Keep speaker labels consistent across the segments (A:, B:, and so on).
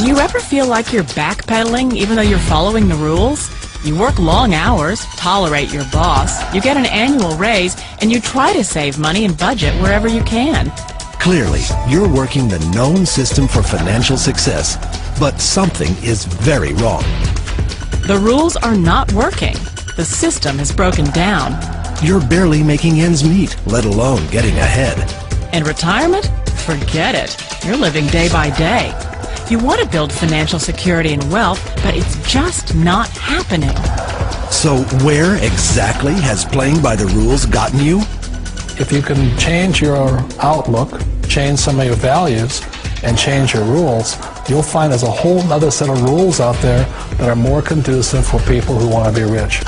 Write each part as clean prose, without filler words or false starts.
A: Do you ever feel like you're backpedaling even though you're following the rules? You work long hours, tolerate your boss, you get an annual raise, and you try to save money and budget wherever you can.
B: Clearly, you're working the known system for financial success, but something is very wrong.
A: The rules are not working. The system has broken down.
B: You're barely making ends meet, let alone getting ahead.
A: And retirement? Forget it. You're living day by day. You want to build financial security and wealth, but it's just not happening.
B: So where exactly has playing by the rules gotten you?
C: If you can change your outlook, change some of your values, and change your rules, you'll find there's a whole other set of rules out there that are more conducive for people who want to be rich.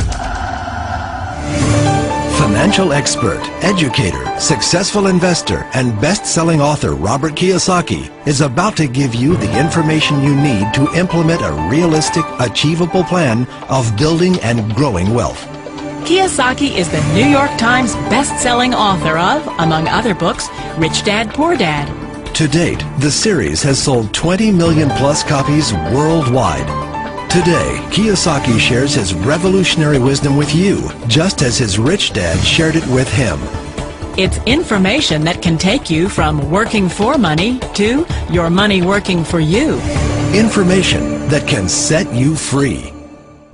B: Financial expert, educator, successful investor, and best-selling author Robert Kiyosaki is about to give you the information you need to implement a realistic, achievable plan of building and growing wealth.
A: Kiyosaki is the New York Times best-selling author of, among other books, Rich Dad, Poor Dad.
B: To date, the series has sold 20 million plus copies worldwide. Today, Kiyosaki shares his revolutionary wisdom with you, just as his rich dad shared it with him.
A: It's information that can take you from working for money to your money working for you.
B: Information that can set you free.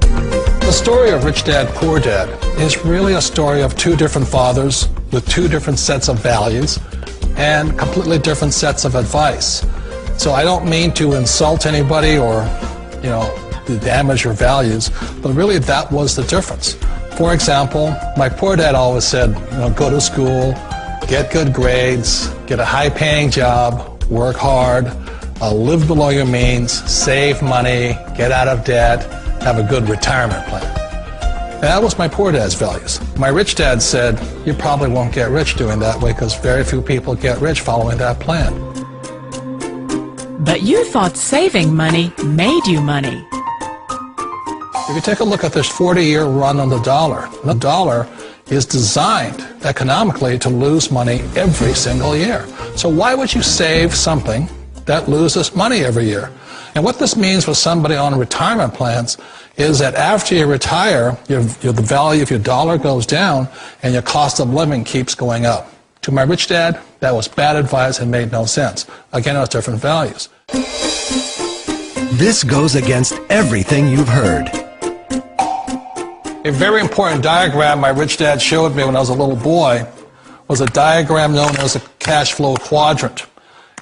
C: The story of Rich Dad, Poor Dad is really a story of two different fathers with two different sets of values and completely different sets of advice. So I don't mean to insult anybody or, to damage your values, but really that was the difference. For example, my poor dad always said, go to school, get good grades, get a high-paying job, work hard, live below your means, save money, get out of debt, have a good retirement plan. That was my poor dad's values. My rich dad said, you probably won't get rich doing that way because very few people get rich following that plan.
A: But you thought saving money made you money.
C: If you take a look at this 40-year run on the dollar is designed economically to lose money every single year. So why would you save something that loses money every year? And what this means for somebody on retirement plans is that after you retire, the value of your dollar goes down and your cost of living keeps going up. To my rich dad, that was bad advice and made no sense. Again, it was different values.
B: This goes against everything you've heard.
C: A very important diagram my rich dad showed me when I was a little boy was a diagram known as a cash flow quadrant.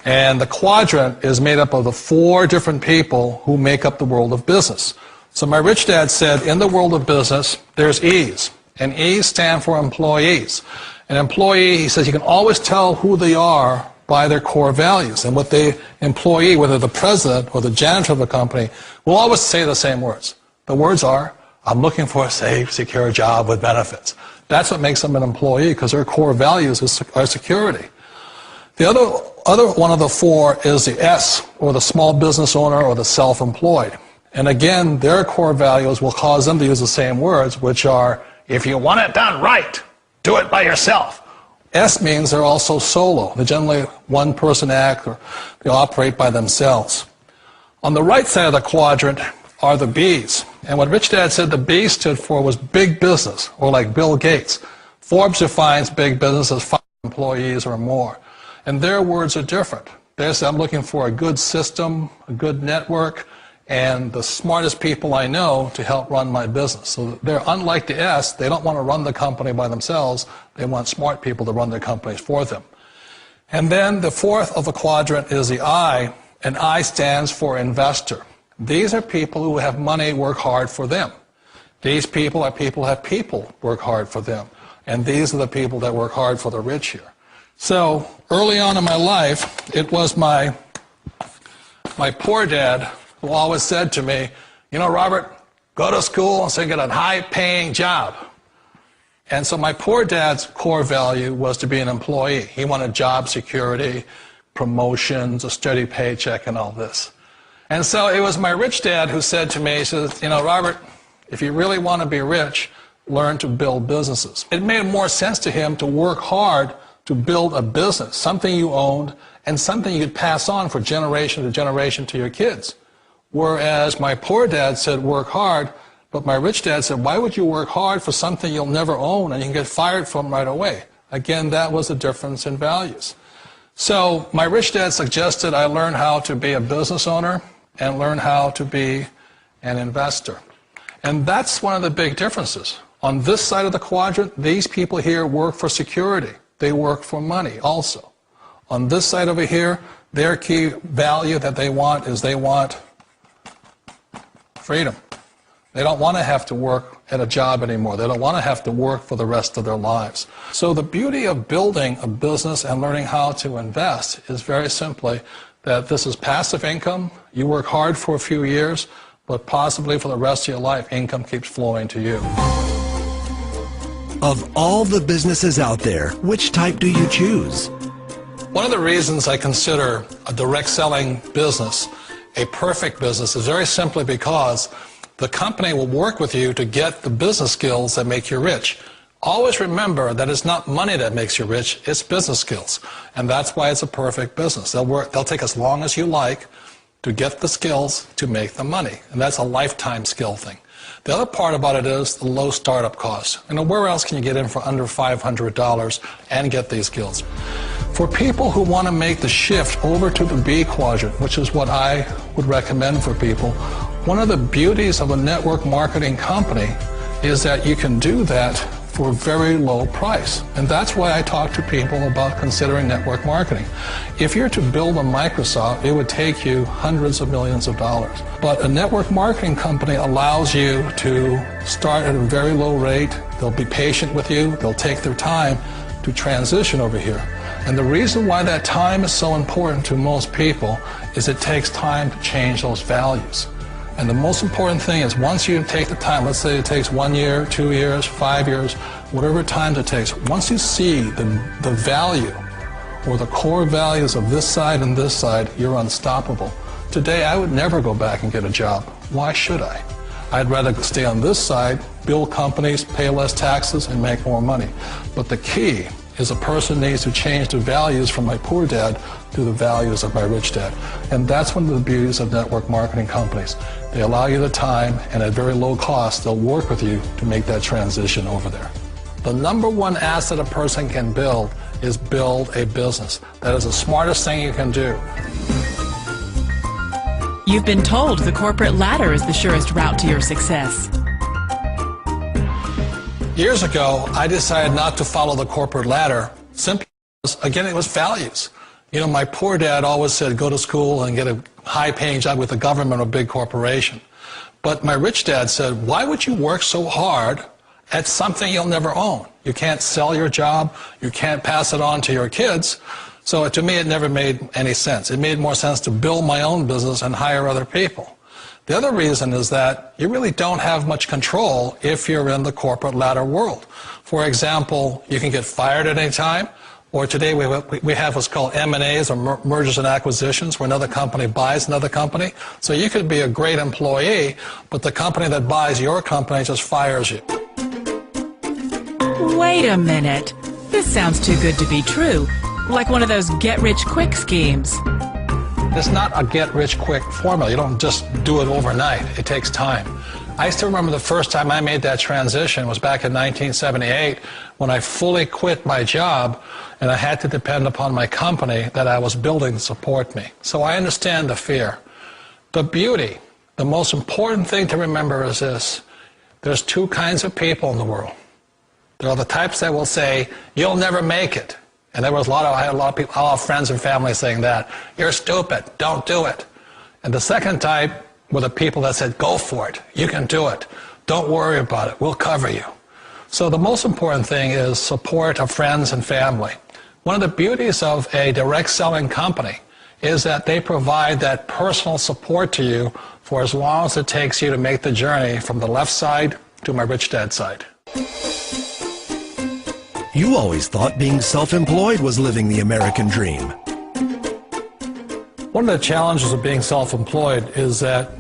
C: And the quadrant is made up of the four different people who make up the world of business. So my rich dad said, in the world of business, there's E's. And E's stand for employees. An employee, he says, you can always tell who they are by their core values. And what the employee, whether the president or the janitor of the company, will always say the same words. The words are, I'm looking for a safe, secure job with benefits. That's what makes them an employee, because their core values are security. The other one of the four is the S, or the small business owner or the self-employed. And again, their core values will cause them to use the same words, which are, if you want it done right, do it by yourself. S means they're also solo. They're generally one-person act, or they operate by themselves. On the right side of the quadrant are the B's. And what Rich Dad said the B stood for was big business, or like Bill Gates. Forbes defines big business as 5 employees or more. And their words are different. They say, I'm looking for a good system, a good network, and the smartest people I know to help run my business. So they're unlike the S. They don't want to run the company by themselves. They want smart people to run their companies for them. And then the fourth of the quadrant is the I, and I stands for investor. These are people who have money work hard for them. These people are people who have people work hard for them. And these are the people that work hard for the rich here. So early on in my life, it was my poor dad who always said to me, Robert, go to school and so get a high-paying job. And so my poor dad's core value was to be an employee. He wanted job security, promotions, a steady paycheck, and all this. And so it was my rich dad who said to me, he says, Robert, if you really want to be rich, learn to build businesses. It made more sense to him to work hard to build a business, something you owned and something you could pass on for generation to generation to your kids. Whereas my poor dad said, work hard, but my rich dad said, why would you work hard for something you'll never own and you can get fired from right away? Again, that was a difference in values. So my rich dad suggested I learn how to be a business owner and learn how to be an investor. And that's one of the big differences. On this side of the quadrant, these people here work for security. They work for money also. On this side over here, their key value that they want is they want freedom. They don't want to have to work at a job anymore. They don't want to have to work for the rest of their lives. So the beauty of building a business and learning how to invest is very simply that this is passive income. You work hard for a few years, but possibly for the rest of your life, income keeps flowing to you.
B: Of all the businesses out there, which type do you choose?
C: One of the reasons I consider a direct selling business a perfect business is very simply because the company will work with you to get the business skills that make you rich. Always remember that it's not money that makes you rich, it's business skills. And that's why it's a perfect business. They'll take as long as you like to get the skills to make the money. And that's a lifetime skill thing. The other part about it is the low startup cost. Where else can you get in for under $500 and get these skills? For people who want to make the shift over to the B quadrant, which is what I would recommend for people, one of the beauties of a network marketing company is that you can do that for a very low price. And that's why I talk to people about considering network marketing. If you're to build a Microsoft, it would take you hundreds of millions of dollars. But a network marketing company allows you to start at a very low rate. They'll be patient with you. They'll take their time to transition over here. And the reason why that time is so important to most people is it takes time to change those values. And the most important thing is once you take the time, let's say it takes 1 year, 2 years, 5 years, whatever time it takes, once you see the value or the core values of this side and this side, you're unstoppable. Today, I would never go back and get a job. Why should I? I'd rather stay on this side, build companies, pay less taxes, and make more money. But the key is a person needs to change the values from my poor dad to the values of my rich dad. And that's one of the beauties of network marketing companies. They allow you the time, and at very low cost, they'll work with you to make that transition over there. The number one asset a person can build is build a business. That is the smartest thing you can do.
A: You've been told the corporate ladder is the surest route to your success.
C: Years ago, I decided not to follow the corporate ladder simply because, again, it was values. You know, my poor dad always said, go to school and get a high-paying job with the government or a big corporation. But my rich dad said, why would you work so hard at something you'll never own? You can't sell your job. You can't pass it on to your kids. So to me, it never made any sense. It made more sense to build my own business and hire other people. The other reason is that you really don't have much control if you're in the corporate ladder world. For example, you can get fired at any time, or today we have what's called M&As, or mergers and acquisitions, where another company buys another company. So you could be a great employee, but the company that buys your company just fires you.
A: Wait a minute. This sounds too good to be true. Like one of those get-rich-quick schemes.
C: It's not a get-rich-quick formula. You don't just do it overnight. It takes time. I still remember the first time I made that transition was back in 1978 when I fully quit my job and I had to depend upon my company that I was building to support me. So I understand the fear. The beauty, the most important thing to remember is this. There's two kinds of people in the world. There are the types that will say, you'll never make it. And I had a lot of people, a lot of friends and family saying that. You're stupid, don't do it. And the second type were the people that said, go for it, you can do it. Don't worry about it, we'll cover you. So the most important thing is support of friends and family. One of the beauties of a direct selling company is that they provide that personal support to you for as long as it takes you to make the journey from the left side to my rich dad side.
B: You always thought being self-employed was living the American dream.
C: One of the challenges of being self-employed is that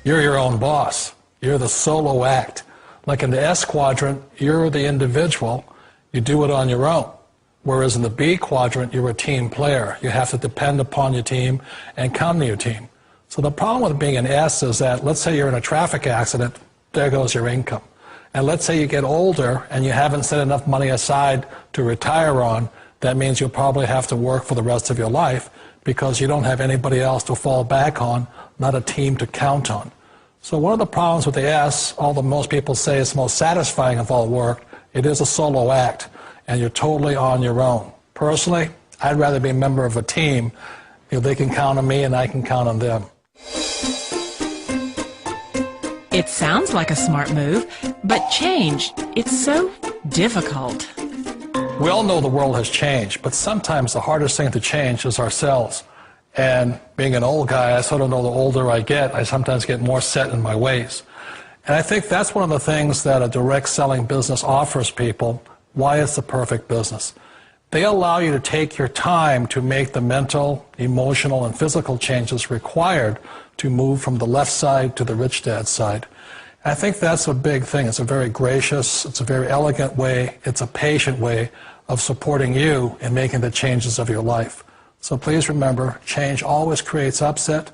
C: you're your own boss. You're the solo act. Like in the S quadrant, you're the individual. You do it on your own. Whereas in the B quadrant, you're a team player. You have to depend upon your team and come to your team. So the problem with being an S is that, let's say you're in a traffic accident, there goes your income. And let's say you get older and you haven't set enough money aside to retire on, that means you'll probably have to work for the rest of your life because you don't have anybody else to fall back on, not a team to count on. So one of the problems with the S, although most people say it's the most satisfying of all work, it is a solo act, and you're totally on your own. Personally, I'd rather be a member of a team. They can count on me and I can count on them.
A: It sounds like a smart move, but change, it's so difficult.
C: We all know the world has changed, but sometimes the hardest thing to change is ourselves. And being an old guy, I sort of know the older I get, I sometimes get more set in my ways. And I think that's one of the things that a direct selling business offers people, why it's the perfect business. They allow you to take your time to make the mental, emotional, and physical changes required to move from the left side to the rich dad side. And I think that's a big thing. It's a very gracious, it's a very elegant way, it's a patient way of supporting you in making the changes of your life. So please remember, change always creates upset,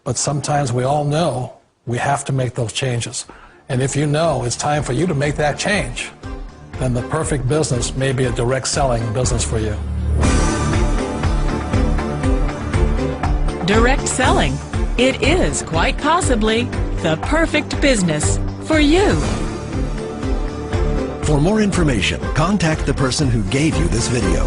C: but sometimes we all know we have to make those changes. And if you know it's time for you to make that change, then the perfect business may be a direct selling business for you.
A: Direct selling. It is quite possibly the perfect business for you.
B: For more information, contact the person who gave you this video.